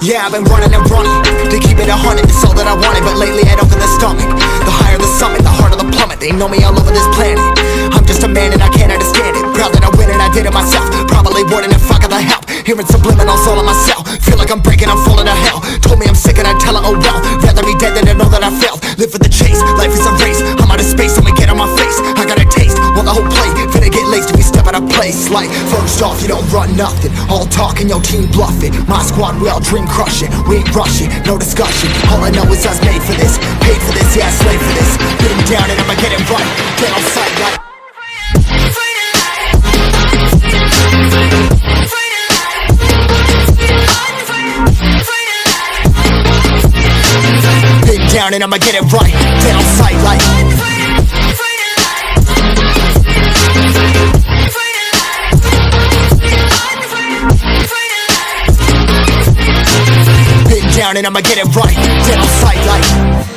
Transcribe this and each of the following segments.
Yeah, I've been running and running to keep it 100, it's all that I wanted. But lately I don't feel the stomach. The higher the summit, the harder the plummet. They know me all over this planet. I'm just a man and I can't understand it. Proud that I win and I did it myself. Probably wouldn't if I got the help. Hearing subliminals all on myself. Feel like I'm breaking, I'm falling to hell. Told me I'm sick and I tell her, oh well. Rather be dead than to know that I failed. Live for the chase, life is a race. I'm out of space, so we get on my face. I got a taste, want the whole plate. Finna get laced if we step out of place. Like, first off, you don't run nothing. All talk and your team bluffing. My squad, we all dream crushing. We ain't rushing, no discussion. All I know is us made for this. Paid for this, yeah, slave for this. Been down and I'ma get it right. Get on sight like been down and I'ma get it right. Get on sight like been down and I'ma get it right. Get on sight like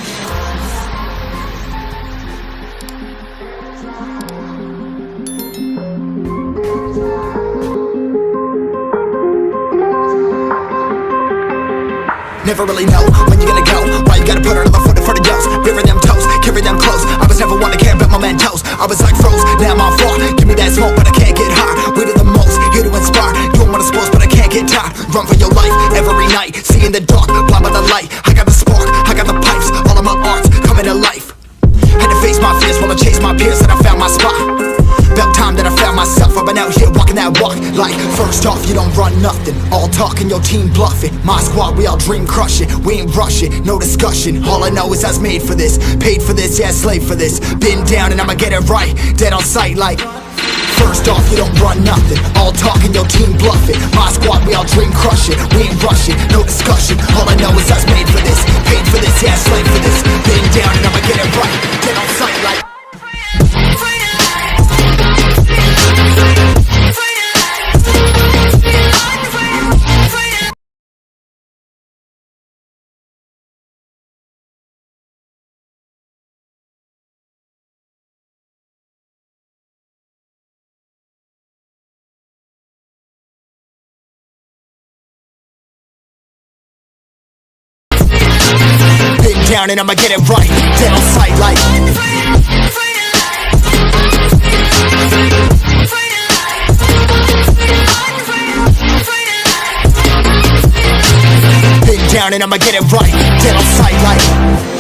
never really know when you're gonna go. Why you gotta put another foot in front of yours? Bury them toes, carry them close. I was never one to care about my mentos. I was like froze, now I'm on floor. Give me that smoke, but I can't get high. We do the most, here to inspire. You don't wanna sports, but I can't get tired. Run for your life, every night. See in the dark, blind by the light. I got the spark, I got the pipes. All of my arts coming to life. Had to face my fears while I chased my peers, and I found my spot. About time that I found myself. I've been out here walking that walk. Like, first off, you don't run nothing. All talk and your team bluffing. My squad, we all dream crushing. We ain't rushing, no discussion. All I know is I was made for this. Paid for this, yeah, slave for this. Been down and I'ma get it right. Dead on sight like first off, you don't run nothing. All talk and your team bluffing. My squad, we all dream crushing. We ain't rushing, no discussion. All I know is I was made for this. Paid for this, yeah, slave for this. Been down and I'ma get it right. Dead on sight like down and I'ma get it right. Dead on sight like been down and I'ma get it right. Dead on sight like